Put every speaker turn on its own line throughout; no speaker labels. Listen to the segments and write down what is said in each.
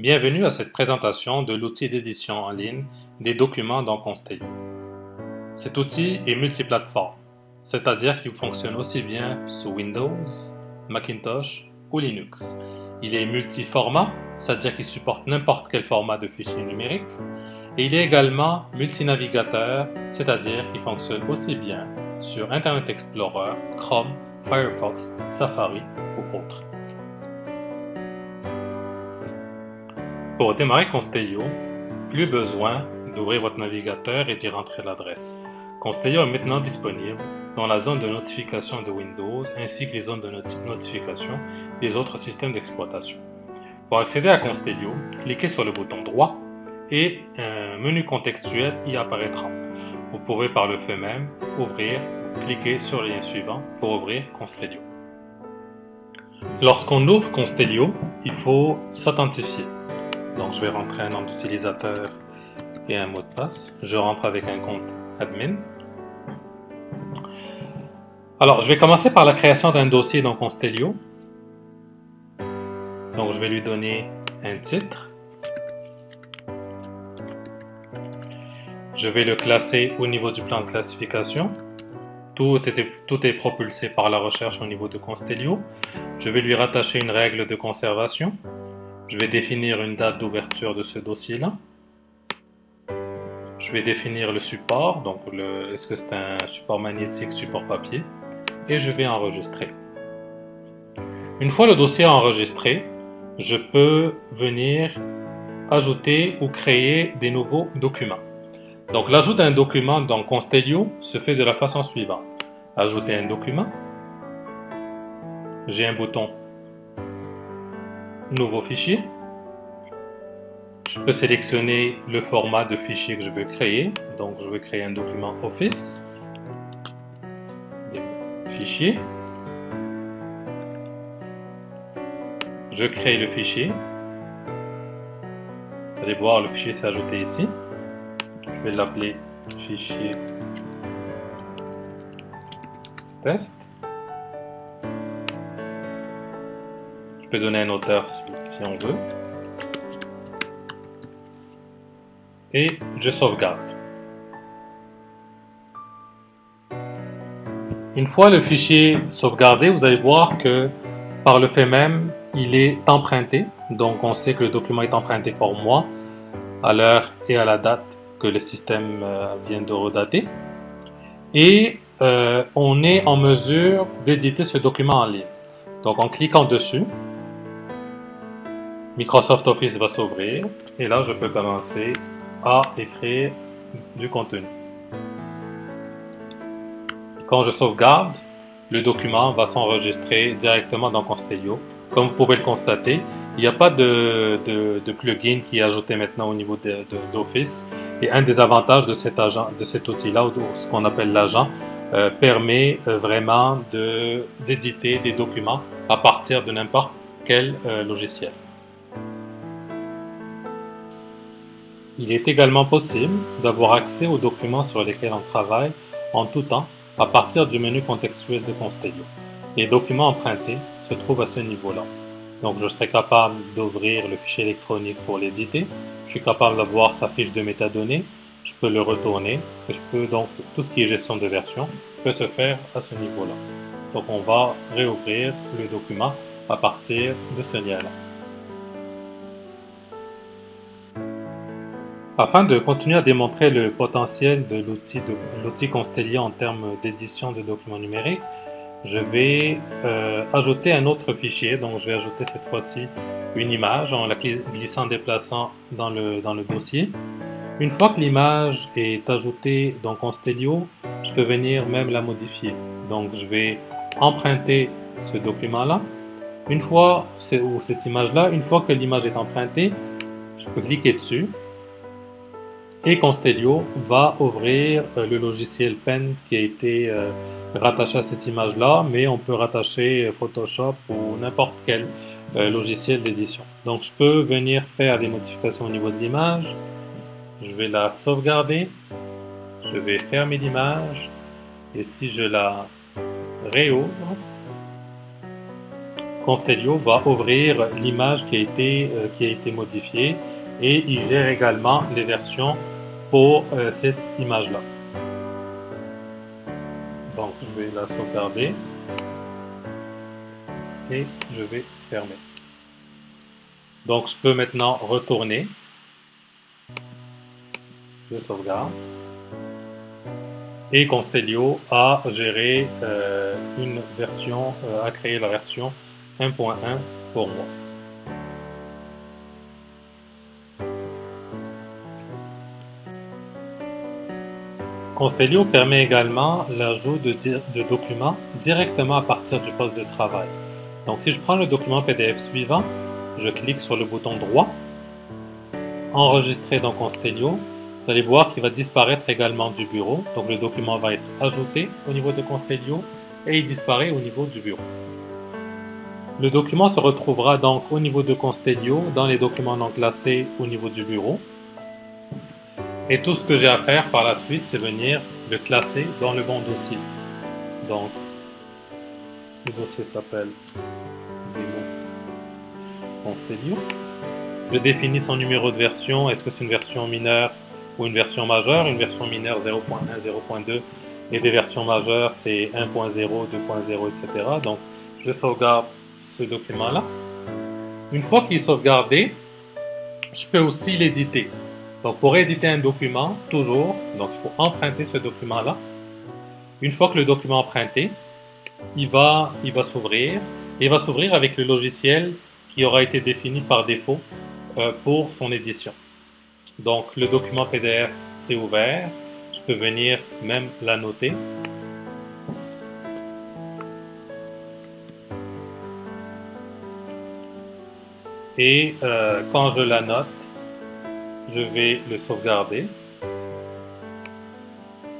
Bienvenue à cette présentation de l'outil d'édition en ligne des documents dans Constellio. Cet outil est multiplateforme, c'est-à-dire qu'il fonctionne aussi bien sous Windows, Macintosh ou Linux. Il est multiformat, c'est-à-dire qu'il supporte n'importe quel format de fichier numérique, et il est également multinavigateur, c'est-à-dire qu'il fonctionne aussi bien sur Internet Explorer, Chrome, Firefox, Safari ou autres. Pour démarrer Constellio, plus besoin d'ouvrir votre navigateur et d'y rentrer l'adresse. Constellio est maintenant disponible dans la zone de notification de Windows ainsi que les zones de notification des autres systèmes d'exploitation. Pour accéder à Constellio, cliquez sur le bouton droit et un menu contextuel y apparaîtra. Vous pouvez par le fait même ouvrir, cliquer sur le lien suivant pour ouvrir Constellio. Lorsqu'on ouvre Constellio, il faut s'authentifier. Donc je vais rentrer un nom d'utilisateur et un mot de passe. Je rentre avec un compte admin. Alors je vais commencer par la création d'un dossier dans Constellio. Donc je vais lui donner un titre. Je vais le classer au niveau du plan de classification. Tout est propulsé par la recherche au niveau de Constellio. Je vais lui rattacher une règle de conservation. Je vais définir une date d'ouverture de ce dossier-là. Je vais définir le support, donc est-ce que c'est un support magnétique, support papier, et je vais enregistrer. Une fois le dossier enregistré, je peux venir ajouter ou créer des nouveaux documents. Donc l'ajout d'un document dans Constellio se fait de la façon suivante. Ajouter un document. J'ai un bouton Nouveau fichier. Je peux sélectionner le format de fichier que je veux créer. Donc je vais créer un document Office. Fichier. Je crée le fichier. Vous allez voir, le fichier s'est ajouté ici. Je vais l'appeler fichier test. Je peux donner un auteur si on veut. Et je sauvegarde. Une fois le fichier sauvegardé, vous allez voir que par le fait même, il est emprunté. Donc on sait que le document est emprunté par moi à l'heure et à la date que le système vient de redater. Et on est en mesure d'éditer ce document en ligne. Donc en cliquant dessus, Microsoft Office va s'ouvrir et là je peux commencer à écrire du contenu. Quand je sauvegarde, le document va s'enregistrer directement dans Constellio. Comme vous pouvez le constater, il n'y a pas de plugin qui est ajouté maintenant au niveau d'Office. Et un des avantages de cet outil-là, ce qu'on appelle l'agent, permet vraiment d'éditer des documents à partir de n'importe quel logiciel. Il est également possible d'avoir accès aux documents sur lesquels on travaille en tout temps à partir du menu contextuel de Constellio. Les documents empruntés se trouvent à ce niveau-là. Donc je serai capable d'ouvrir le fichier électronique pour l'éditer. Je suis capable d'avoir sa fiche de métadonnées. Je peux le retourner. Et je peux donc, tout ce qui est gestion de version peut se faire à ce niveau-là. Donc on va réouvrir le document à partir de ce lien-là. Afin de continuer à démontrer le potentiel de l'outil Constellio en termes d'édition de documents numériques, je vais ajouter un autre fichier. Donc je vais ajouter cette fois-ci une image en la glissant, déplaçant dans le dossier. Une fois que l'image est ajoutée dans Constellio, je peux venir même la modifier. Donc je vais emprunter ce document-là. Une fois, ou cette image-là, une fois que l'image est empruntée, je peux cliquer dessus. Et Constellio va ouvrir le logiciel Pen qui a été rattaché à cette image-là, mais on peut rattacher Photoshop ou n'importe quel logiciel d'édition. Donc je peux venir faire des modifications au niveau de l'image. Je vais la sauvegarder. Je vais fermer l'image. Et si je la réouvre, Constellio va ouvrir l'image qui a été modifiée et il gère également les versions pour cette image-là. Donc je vais la sauvegarder et je vais fermer. Donc je peux maintenant retourner. Je sauvegarde. Et Constellio a géré une version, a créé la version 1.1 pour moi. Constellio permet également l'ajout de documents directement à partir du poste de travail. Donc si je prends le document PDF suivant, je clique sur le bouton droit, enregistrer dans Constellio, vous allez voir qu'il va disparaître également du bureau. Donc le document va être ajouté au niveau de Constellio et il disparaît au niveau du bureau. Le document se retrouvera donc au niveau de Constellio, dans les documents non classés au niveau du bureau. Et tout ce que j'ai à faire par la suite, c'est venir le classer dans le bon dossier. Donc, le dossier s'appelle démo Constellio. Je définis son numéro de version. Est-ce que c'est une version mineure ou une version majeure? Une version mineure 0.1, 0.2 et des versions majeures c'est 1.0, 2.0, etc. Donc, je sauvegarde ce document-là. Une fois qu'il est sauvegardé, je peux aussi l'éditer. Donc pour éditer un document, toujours, donc il faut emprunter ce document-là. Une fois que le document est emprunté, il va s'ouvrir. Il va s'ouvrir avec le logiciel qui aura été défini par défaut pour son édition. Donc le document PDF s'est ouvert. Je peux venir même l'annoter. Et quand je l'annote, je vais le sauvegarder.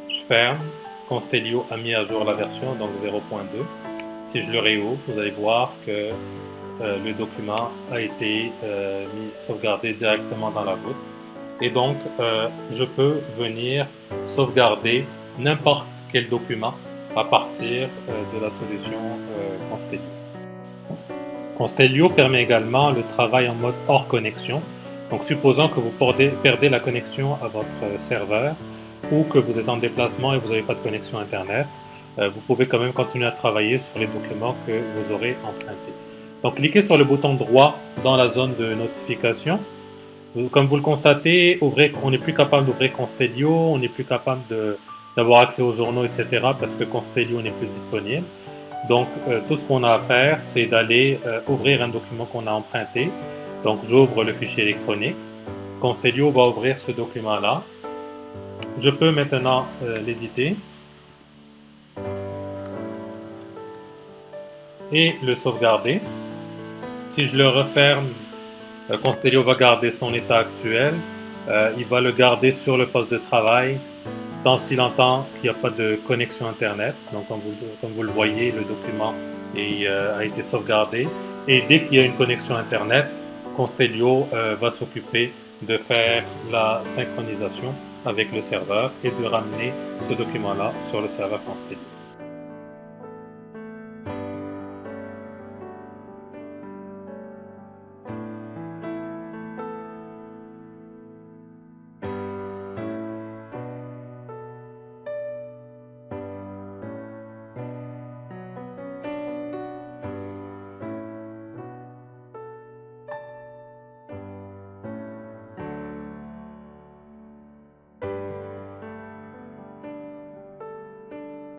Je ferme. Constellio a mis à jour la version, donc 0.2. Si je le réouvre, vous allez voir que le document a été sauvegardé directement dans la voûte. Et donc, je peux venir sauvegarder n'importe quel document à partir de la solution Constellio. Constellio permet également le travail en mode hors connexion. Donc, supposons que vous perdez la connexion à votre serveur ou que vous êtes en déplacement et vous n'avez pas de connexion Internet, vous pouvez quand même continuer à travailler sur les documents que vous aurez empruntés. Donc, cliquez sur le bouton droit dans la zone de notification. Comme vous le constatez, on n'est plus capable d'ouvrir Constellio, on n'est plus capable d'avoir accès aux journaux, etc. parce que Constellio n'est plus disponible. Donc, tout ce qu'on a à faire, c'est d'aller ouvrir un document qu'on a emprunté. Donc, j'ouvre le fichier électronique. Constellio va ouvrir ce document-là. Je peux maintenant l'éditer et le sauvegarder. Si je le referme, Constellio va garder son état actuel. Il va le garder sur le poste de travail tant si longtemps qu'il n'y a pas de connexion Internet. Donc, comme vous le voyez, le document a été sauvegardé. Et dès qu'il y a une connexion Internet, Constellio va s'occuper de faire la synchronisation avec le serveur et de ramener ce document-là sur le serveur Constellio.